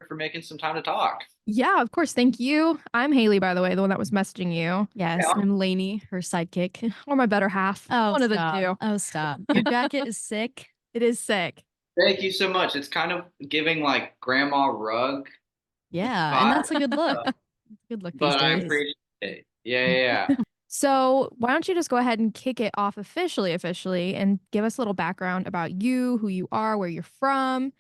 for making some time to talk. Yeah, of course. Thank you. I'm Hailey, by the way, the one that was messaging you. Yes, Yeah, and I'm Lanie, her sidekick. Or my better half. Oh, One of the stop. two. Oh, stop. Your jacket is sick. It is sick. thank you so much. It's kind of giving like grandma rug Yeah, and vibe, that's a good look. Good look these but I days. appreciate it. Yeah, yeah, yeah. So why don't you just go ahead and kick it off officially, and give us a little background about you, who you are, where you're from.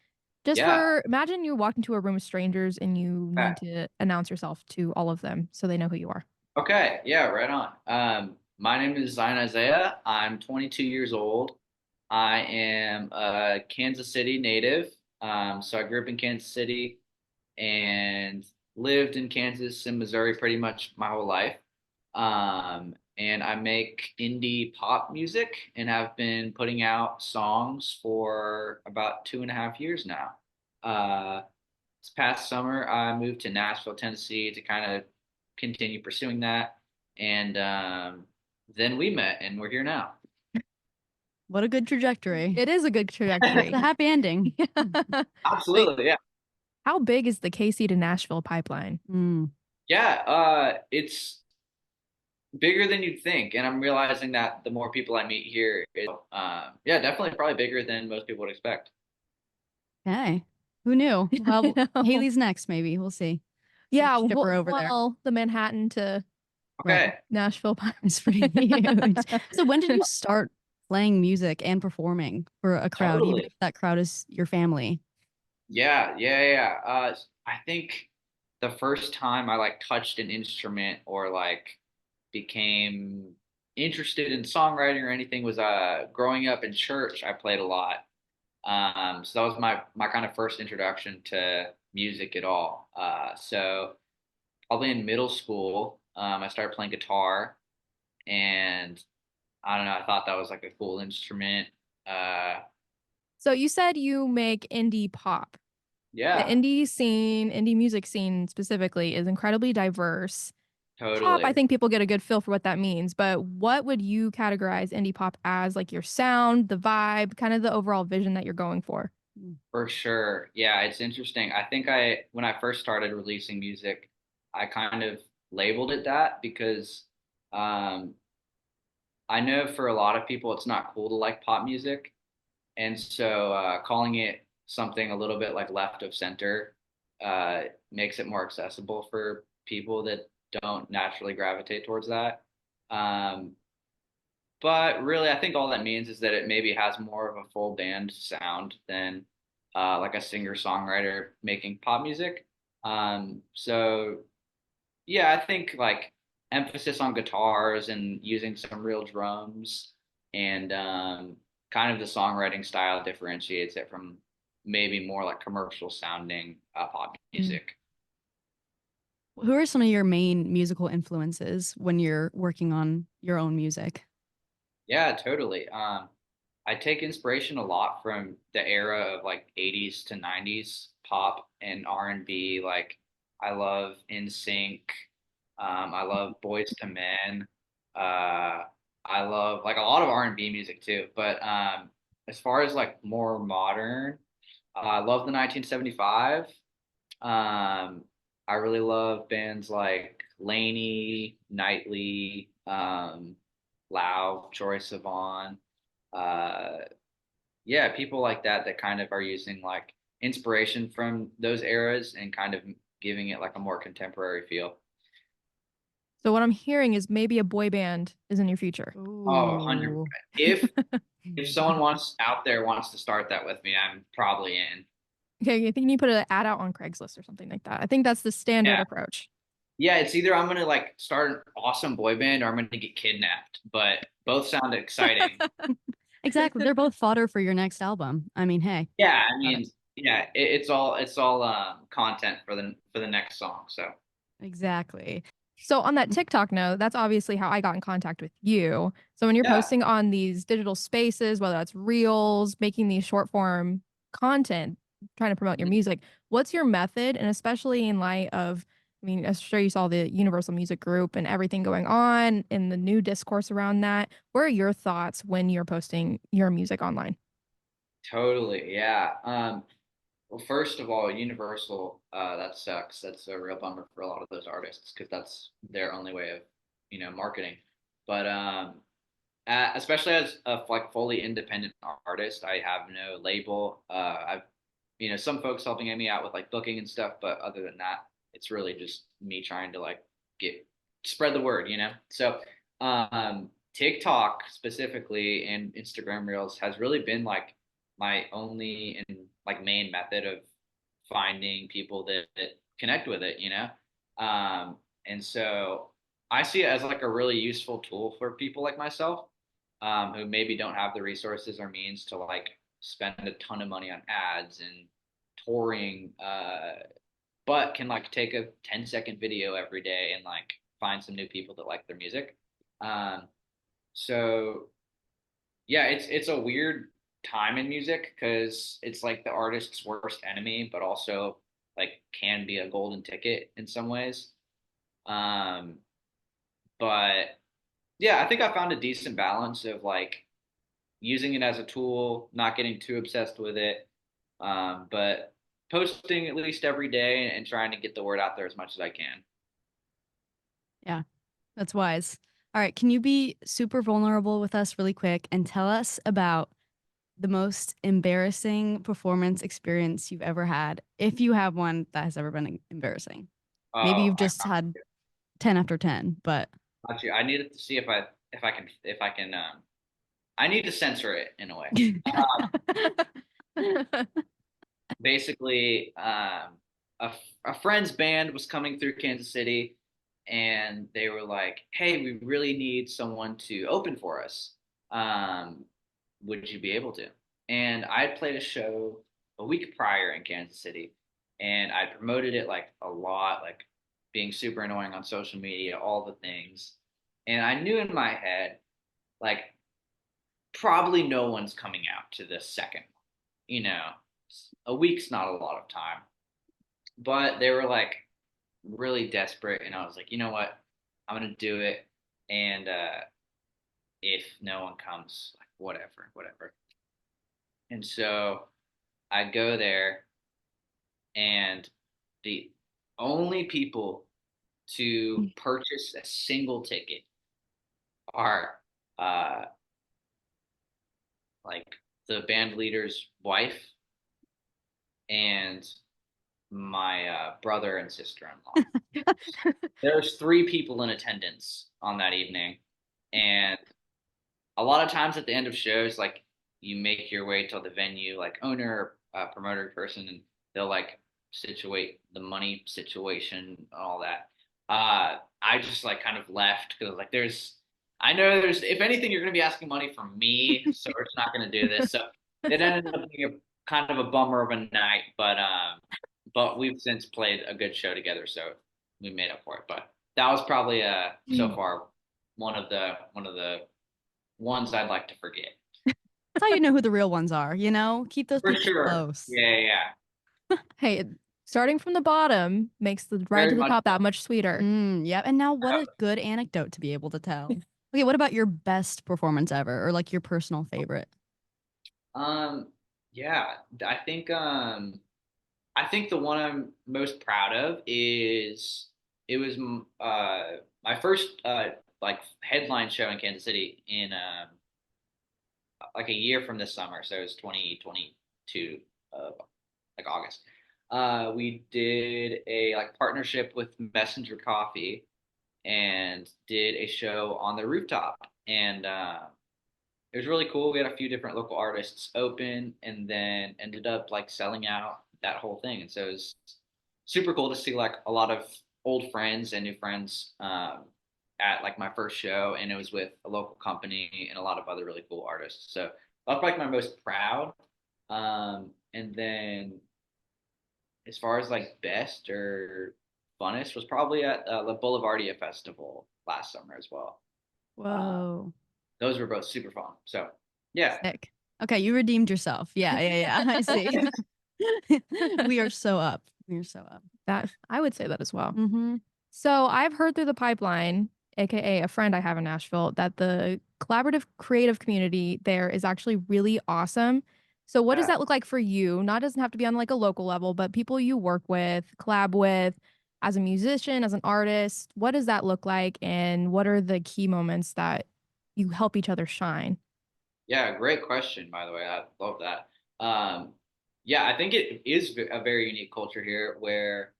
Just Yeah. for imagine you walked into a room of strangers and you Okay. need to announce yourself to all of them so they know who you are. Okay. Yeah, right on. My name is Zion Isaiah. I'm 22 years old. I am a Kansas City native. So I grew up in Kansas City and lived in Kansas and Missouri pretty much my whole life. And I make indie pop music and have been putting out songs for about 2.5 years now. Uh, this past summer, I moved to Nashville, Tennessee to kind of continue pursuing that. And then we met and we're here now. What a good trajectory. It is a good It's a trajectory. happy ending. Wait, Absolutely. Yeah. how big is the KC to Nashville pipeline? Mm. Yeah. It's bigger than you'd think. And I'm realizing that the more people I meet here, yeah, definitely probably bigger than most people would expect. Okay. Who knew? Well, I know. Haley's next, maybe. We'll see. Yeah, Ship her over there. well, the Manhattan to Right. Okay. Nashville It's pretty huge. So when did you start playing music and performing for a crowd, even Totally. if that crowd is your family? Yeah, yeah, yeah. I think the first time I like touched an instrument or like became interested in songwriting or anything was growing up in church. I played a lot. So that was my kind of first introduction to music at all. So probably in middle school, I started playing guitar, and I don't know, I thought that was like a cool instrument. Uh, So you said you make indie pop. The yeah, indie music scene specifically is incredibly diverse. Pop, I totally. think people get a good feel for what that means, but what would you categorize indie pop as? Like your sound, the vibe, kind of the overall vision that you're going for? Mm. For sure. Yeah, it's interesting. I think when I first started releasing music, I kind of labeled it that because um, I know for a lot of people it's not cool to like pop music. And so calling it something a little bit like left of center makes it more accessible for people that don't naturally gravitate towards that. Um, but really, I think all that means is that it maybe has more of a full band sound than like a singer-songwriter making pop music. So yeah, I think like emphasis on guitars and using some real drums and kind of the songwriting style differentiates it from maybe more like commercial sounding pop Mm. music. Who are some of your main musical influences when you're working on your own music? Yeah, totally. I take inspiration a lot from the era of like 80s to 90s pop and R&B. Like I love NSYNC. I love Boys to Men. Uh, I love like a lot of R&B music too. But as far as like more modern, I love the 1975. Um, I really love bands like Lanie, Nightly, Lau, Troye Sivan. Uh, yeah, people like that that kind of are using like inspiration from those eras and kind of giving it like a more contemporary feel. So what I'm hearing is maybe a boy band is in your future. Oh, 100. Ooh. If someone wants out there wants to start that with me, I'm probably in. Okay, I think you need to put an ad out on Craigslist or something like that. I think that's the standard Yeah. approach. Yeah, it's either I'm gonna like start an awesome boy band or I'm gonna get kidnapped, but both sound exciting. Exactly. They're both fodder for your next album. I mean, hey. Yeah, I Got it. mean, yeah, it's all content for the next song. So Exactly. So on that TikTok note, that's obviously how I got in contact with you. So when you're yeah, posting on these digital spaces, whether that's reels, making these short form content, trying to promote your music, what's your method? And especially in light of, I mean, I'm sure you saw the Universal Music Group and everything going on and the new discourse around that. What are your thoughts when you're posting your music online? totally. Yeah. Well, first of all, Universal, that sucks. That's a real bummer for a lot of those artists because that's their only way of, marketing. But especially as a like fully independent artist, I have no label. I've, some folks helping me out with like booking and stuff, but other than that, it's really just me trying to like get spread the word, So, TikTok specifically and Instagram Reels has really been like my only and like main method of finding people that connect with it, Um, and so I see it as like a really useful tool for people like myself, who maybe don't have the resources or means to like spend a ton of money on ads and touring, but can like take a 10-second video every day and like find some new people that like their music. Um, so yeah, it's a weird time in music because it's like the artist's worst enemy, but also like can be a golden ticket in some ways. Um, but yeah, I think I found a decent balance of like using it as a tool, not getting too obsessed with it, but posting at least every day and trying to get the word out there as much as I can. Yeah, that's wise. All right, can you be super vulnerable with us really quick and tell us about the most embarrassing performance experience you've ever had, if you have one that has ever been embarrassing? Maybe Oh, you've just had 10 after 10, but got you. I needed to see if I can I need to censor it in a way. Basically, a friend's band was coming through Kansas City, and they were like, "Hey, we really need someone to open for us. Um, would you be able to?" And I had played a show a week prior in Kansas City, and I promoted it like a lot, like being super annoying on social media, all the things. And I knew in my head, like, probably no one's coming out to the second one. You know, a week's not a lot of time. But they were like really desperate, and I was like, you know what? I'm gonna do it. And if no one comes, like whatever, whatever. And so I go there, and the only people to purchase a single ticket are uh like the band leader's wife and my brother and sister-in-law. There's three people in attendance on that evening, and a lot of times at the end of shows, like you make your way to the venue, like owner, promoter person, and they'll like situate the money situation and all that. I just like kind of left because like I know there's, if anything, you're going to be asking money from me, so we're just not going to do this. So it ended up being a kind of a bummer of a night, but we've since played a good show together, so we made up for it. But that was probably so far one of the ones I'd like to forget. that's how you know who the real ones are, you know? Keep those For people sure. close. Yeah, yeah. Hey, starting from the bottom makes the ride Very to the much top that so. much sweeter. Yeah. And now, what a good anecdote to be able to tell. Okay, what about your best performance ever, or like your personal favorite? Um, yeah, I think I think the one I'm most proud of is it was my first like headline show in Kansas City in like a year from this summer, so it was 2022, like August. We did a like partnership with Messenger Coffee and did a show on the rooftop, and it was really cool. We had a few different local artists open, and then ended up like selling out that whole thing. And so it was super cool to see like a lot of old friends and new friends at like my first show, and it was with a local company and a lot of other really cool artists. So that's like my most proud. And then as far as like best or funnest was probably at the Boulevardia Festival last summer as well. Uh, Whoa. those were both super fun. So yeah, Sick. Okay, you redeemed yourself. Yeah, yeah, yeah. I see. We are so up. We are so up. That I would say that as well. Mm-hmm. So I've heard through the pipeline, aka a friend I have in Nashville, that the collaborative creative community there is actually really awesome. So what does Yeah. that look like for you? Not doesn't have to be on like a local level, but people you work with, collab with, as a musician, as an artist, what does that look like? And what are the key moments that you help each other shine? Yeah, great question, by the way. I love that. Um, yeah, I think it is a very unique culture here where,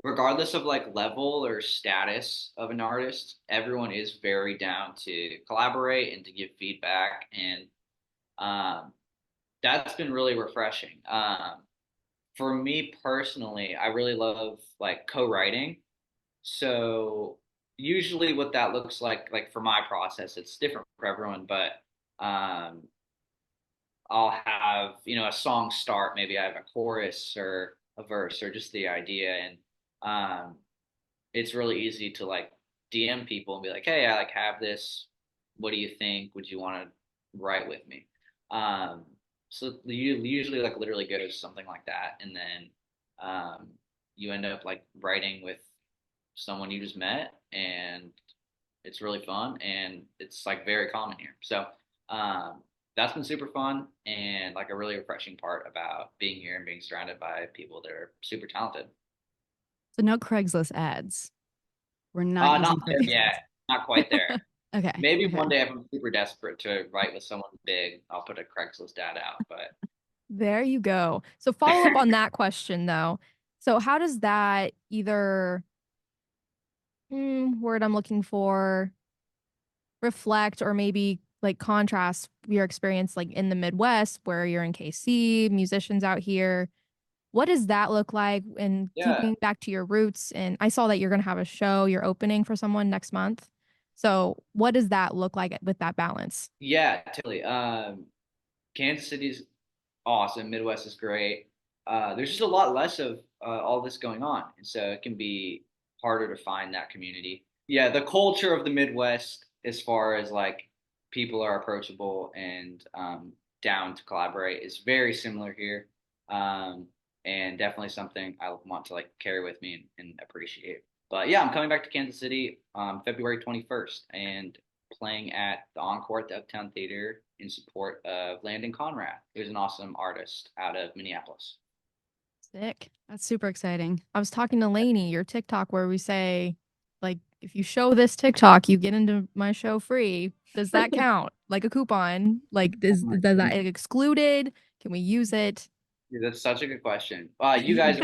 regardless of like level or status of an artist, everyone is very down to collaborate and to give feedback. And um, that's been really refreshing. For me personally, I really love like co-writing. So usually what that looks like for my process, it's different for everyone, but um, I'll have, a song start. Maybe I have a chorus or a verse or just the idea. And um, it's really easy to like DM people and be like, hey, I like have this. What do you think? Would you want to write with me? Um, so you usually like literally goes something like that. And then um, you end up like writing with someone you just met and it's really fun and it's like very common here. So um, that's been super fun and like a really refreshing part about being here and being surrounded by people that are super talented. So no Craigslist ads. We're not Not using there Craigslist. yet, not quite there. Okay. Maybe Okay. one day if I'm super desperate to write with someone big, I'll put a Craigslist ad out. But There you go. So follow up on that question though. So how does that either word I'm looking for reflect or maybe like contrast your experience like in the Midwest where you're in KC, musicians out here? What does that look like? And yeah, keeping back to your roots, and I saw that you're going to have a show, you're opening for someone next month. So, what does that look like with that balance? yeah, totally. Kansas City's awesome. Midwest is great. There's just a lot less of all this going on, and so it can be harder to find that community. Yeah, the culture of the Midwest, as far as like people are approachable and down to collaborate, is very similar here, um, and definitely something I want to like carry with me and appreciate. But yeah, I'm coming back to Kansas City February 21st, and playing at the Encore at the Uptown Theater in support of Landon Conrad, who's an awesome artist out of Minneapolis. Sick. That's super exciting. I was talking to Lanie, your TikTok, where we say, like, if you show this TikTok, you get into my show free. Does that count? Like a coupon? Like, Oh does my that goodness. get excluded? Can we use it? Dude, that's such a good question. You guys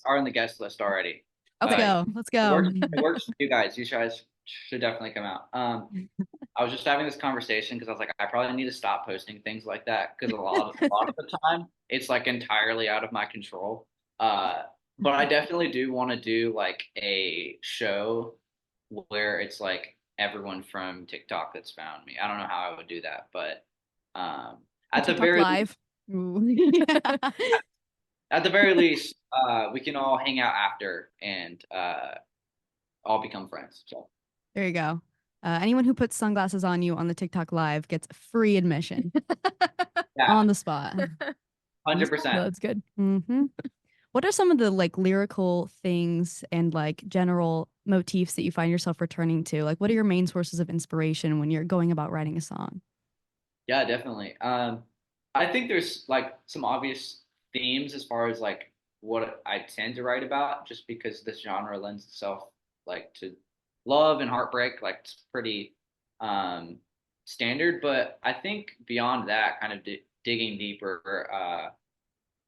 are on the guest list already. Let's Okay. It go. Let's go. works for you guys. You guys should definitely come out. I was just having this conversation because I was like, I probably need to stop posting things like that because a lot of the time it's like entirely out of my control. Uh, but I definitely do want to do like a show where it's like everyone from TikTok that's found me. I don't know how I would do that, but um, A at the TikTok very live. Ooh. at the very least, we can all hang out after and all become friends. So There you go. Anyone who puts sunglasses on you on the TikTok live gets free admission yeah, on the spot. 100%. No, that's good. hmm What are some of the like lyrical things and like general motifs that you find yourself returning to? Like, what are your main sources of inspiration when you're going about writing a song? Yeah, definitely. I think there's like some obvious themes as far as like what I tend to write about, just because this genre lends itself like to love and heartbreak, like it's pretty um, standard. But I think beyond that, kind of digging deeper,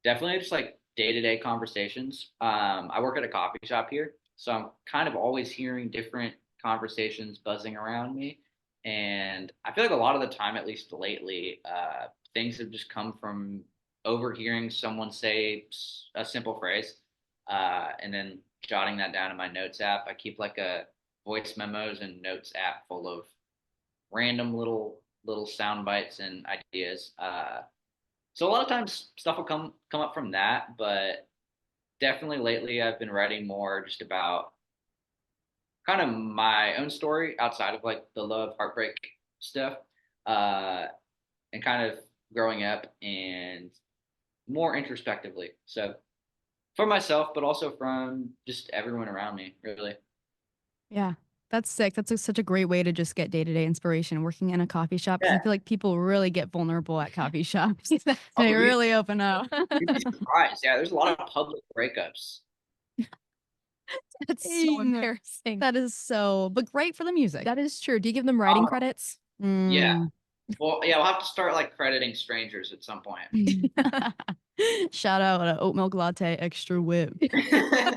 definitely just like day to day conversations. I work at a coffee shop here, so I'm kind of always hearing different conversations buzzing around me. And I feel like a lot of the time, at least lately, things have just come from overhearing someone say a simple phrase and then jotting that down in my notes app. I keep like a voice memos and notes app full of random little sound bites and ideas. So a lot of times stuff will come up from that, but definitely lately I've been writing more just about kind of my own story outside of like the love heartbreak stuff, uh, and kind of growing up and more introspectively. So for myself, but also from just everyone around me, really. Yeah. That's sick. That's such a great way to just get day-to-day inspiration working in a coffee shop because I Yeah. feel like people really get vulnerable at coffee shops. Oh, They really open up. you'd be surprised. Yeah, there's a lot of public breakups. That's so Dang. embarrassing. That is so, but great for the music. That is true. Do you give them writing credits? Yeah. Mm. Well, yeah, we'll have to start like crediting strangers at some point. Shout out to oat milk latte extra whip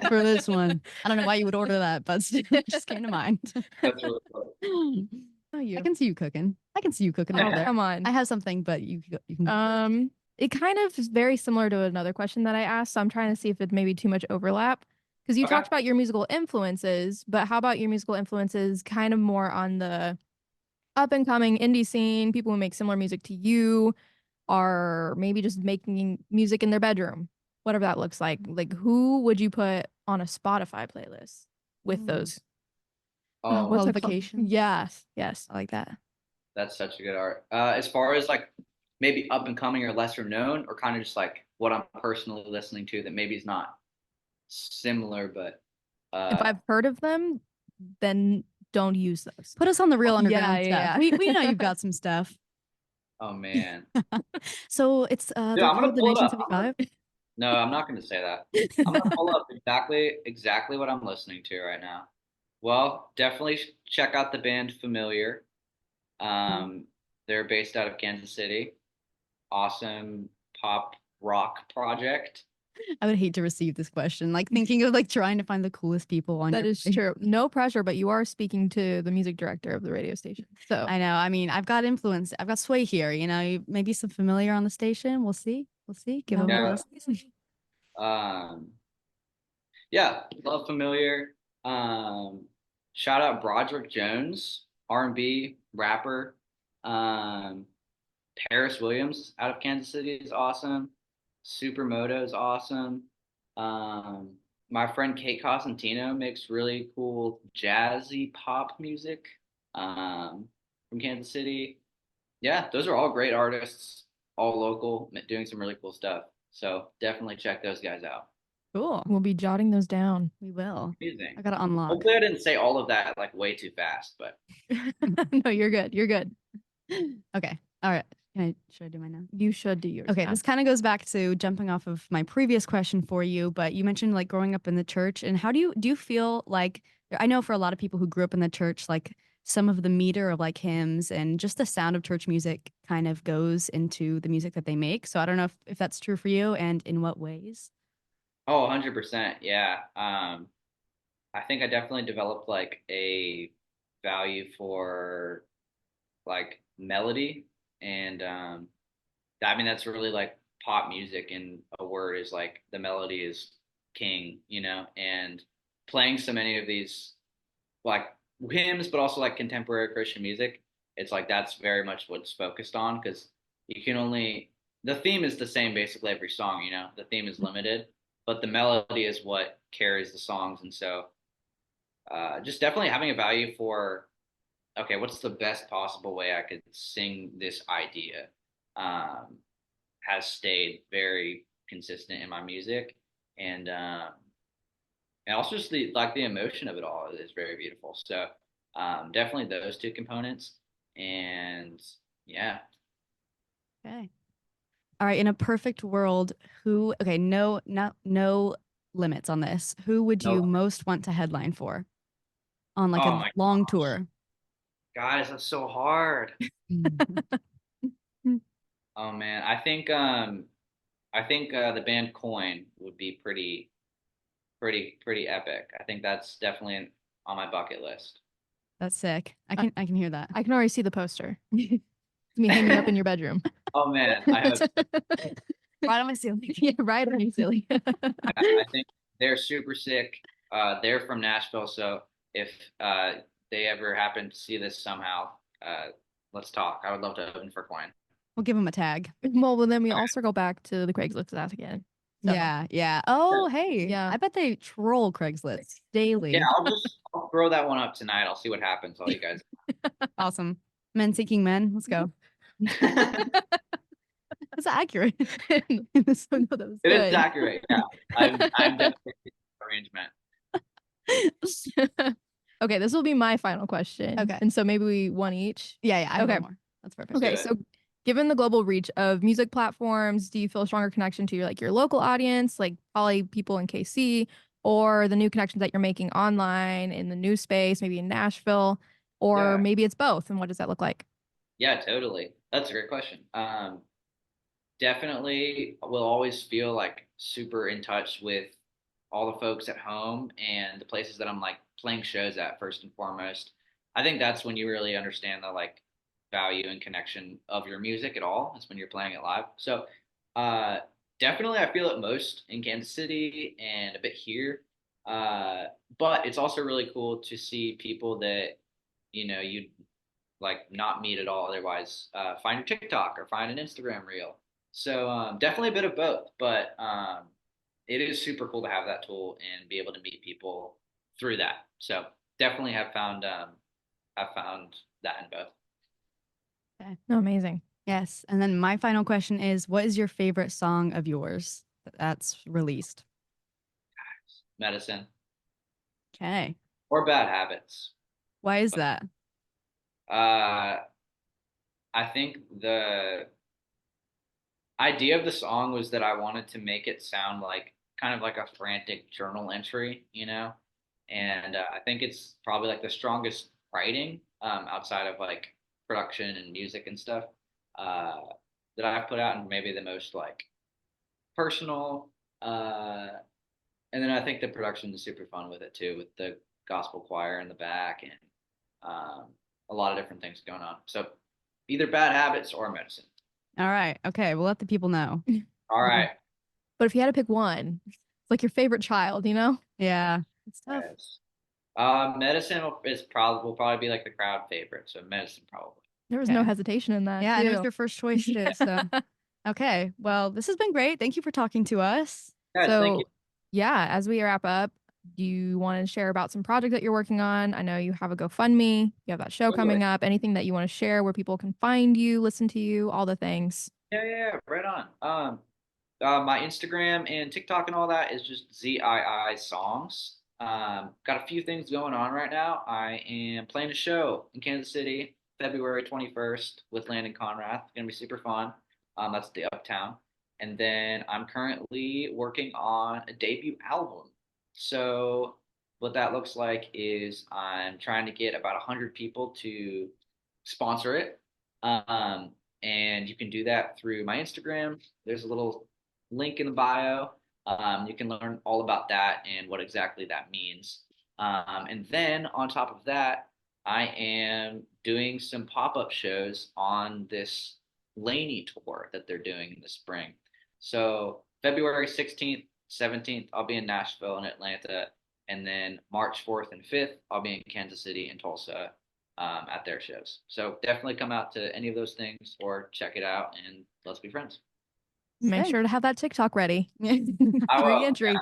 for this one. I don't know why you would order that, but it just came to mind. That's really cool. Oh, you. I can see you cooking. I can see you cooking over Oh, there. come on. I have something, but you can. It kind of is very similar to another question that I asked, so I'm trying to see if it may be too much overlap. Because you Okay. talked about your musical influences, but how about your musical influences kind of more on the up and coming indie scene, people who make similar music to you, are maybe just making music in their bedroom, whatever that looks like. Like, who would you put on a Spotify playlist with those? Oh, What's it called? Qualifications? Yes, yes. I like that. that's such a good art. As far as like maybe up and coming or lesser known, or kind of just like what I'm personally listening to that maybe is not similar, but If I've heard of them, then don't use those. Put us on the real Yeah, underground yeah, stuff. yeah. We know you've got some stuff. oh man, So it's dude, they're I'm gonna called the pull it up. 1975. No, I'm not gonna say that. I'm gonna pull up exactly what I'm listening to right now. Well, definitely check out the band Familiar. They're based out of Kansas City. Awesome pop rock project. I would hate to receive this question. Like thinking of like trying to find the coolest people on That your is page. true. No pressure, but you are speaking to the music director of the radio station. So I know. I mean, I've got influence. I've got sway here. You know, maybe some familiar on the station. We'll see. We'll see. Give them a Yeah. listen. Um, yeah, love Familiar. Shout out Broderick Jones, R&B rapper. Um, Paris Williams out of Kansas City is awesome. Supermoto is awesome. Um, my friend Kate Cosentino makes really cool jazzy pop music from Kansas City. Yeah, those are all great artists, all local, doing some really cool stuff. So definitely check those guys out. Cool. we'll be jotting those down. We will. Amazing. I gotta unlock. Hopefully, I didn't say all of that like way too fast, but No, you're good. You're good. Okay. All right. Should I do mine now? You should do yours. Okay, now. this kind of goes back to jumping off of my previous question for you, but you mentioned like growing up in the church, and how do you feel like I know for a lot of people who grew up in the church, like some of the meter of like hymns and just the sound of church music kind of goes into the music that they make. So I don't know if that's true for you and in what ways. oh, 100%. Yeah. I think I definitely developed like a value for like melody and I mean that's really like pop music in a word is like the melody is king, and playing so many of these like hymns but also like contemporary Christian music, it's like that's very much what's focused on because you can only the theme is the same basically every song, the theme is limited, but the melody is what carries the songs, and so just definitely having a value for okay, what's the best possible way I could sing this idea? Um, has stayed very consistent in my music, and also just the emotion of it all is very beautiful. So definitely those two components, and yeah. Okay. All right. In a perfect world, no limits on this. Who would you No, most want to headline for on like oh a my long gosh, tour? guys, that's so hard. Oh man, I think the band Coin would be pretty epic. I think that's definitely on my bucket list. That's sick. I can hear that. I can already see the poster. It's me hanging up in your bedroom. Oh man, I hope. Right on my ceiling. Yeah, right on you, silly. I think they're super sick. They're from Nashville, so if they ever happen to see this somehow, let's talk. I would love to open for Coin. We'll give him a tag. Well, then we all circle back to the Craigslist ad again. So, Yeah. Oh, hey. Yeah. I bet they troll Craigslist daily. Yeah, I'll throw that one up tonight. I'll see what happens. All you guys. Awesome. Men seeking men. Let's go. That's accurate. So, no, that was It is good. accurate. Yeah, I'm definitely arrangement. Okay, Okay, this will be my final question. Okay. And so maybe we one each. Yeah, I have Okay. one more. That's perfect. Okay, Good. so given the global reach of music platforms, do you feel a stronger connection to your local audience, like probably people in KC, or the new connections that you're making online in the new space, maybe in Nashville, or Yeah. maybe it's both? And what does that look like? Yeah, totally. That's a great question. Definitely will always feel like super in touch with all the folks at home and the places that I'm like playing shows at first and foremost. I think that's when you really understand the like value and connection of your music at all. That's when you're playing it live. So uh definitely I feel it most in Kansas City and a bit here. But it's also really cool to see people that you like not meet at all otherwise, find your TikTok or find an Instagram reel. So definitely a bit of both, but it is super cool to have that tool and be able to meet people through that. So definitely have found that in both. Okay. No, amazing. Yes. And then my final question is, what is your favorite song of yours that's released? Medicine Okay. or bad habits. Why is that? Uh, I think the idea of the song was that I wanted to make it sound like kind of like a frantic journal entry, and I think it's probably like the strongest writing outside of like production and music and stuff uh, that I've put out, and maybe the most like personal. And then I think the production is super fun with it too, with the gospel choir in the back and a lot of different things going on. So either bad habits or medicine. All right. Okay. We'll let the people know. All right. But if you had to pick one, it's like your favorite child, you know? Yeah. It's tough. Yes. Medicine will probably be like the crowd favorite, so medicine probably. There was Okay. no hesitation in that. Yeah. And it was too. your first choice too. So, okay. Well, this has been great. Thank you for talking to us. Guys, thank you. So, yeah, as we wrap up, do you want to share about some project that you're working on? I know you have a GoFundMe, you have that show Totally. coming up. Anything that you want to share where people can find you, listen to you, all the things? Yeah, right on. My Instagram and TikTok and all that is just ZII songs. Got a few things going on right now. I am playing a show in Kansas City, February 21st with Landon Conrath. It's gonna be super fun. That's the Uptown. And then I'm currently working on a debut album. So what that looks like is I'm trying to get about 100 people to sponsor it. And you can do that through my Instagram. There's a little link in the bio. You can learn all about that and what exactly that means. And then on top of that, I am doing some pop-up shows on this Lanie tour that they're doing in the spring. So February 16th, 17th, I'll be in Nashville and Atlanta. And then March 4th and 5th, I'll be in Kansas City and Tulsa at their shows. So definitely come out to any of those things or check it out and let's be friends. Make Sick. sure to have that TikTok ready. I Free will. entry.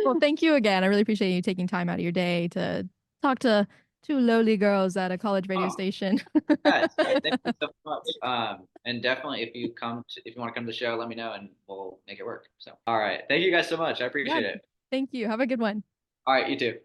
Well, thank you again. I really appreciate you taking time out of your day to talk to two lowly girls at a college radio Oh, station. yes. Hey, thank you so much. And definitely if you want to come to the show, let me know and we'll make it work. So, all right. Thank you guys so much. I Yeah, appreciate it. thank you. Have a good one. All right. You too.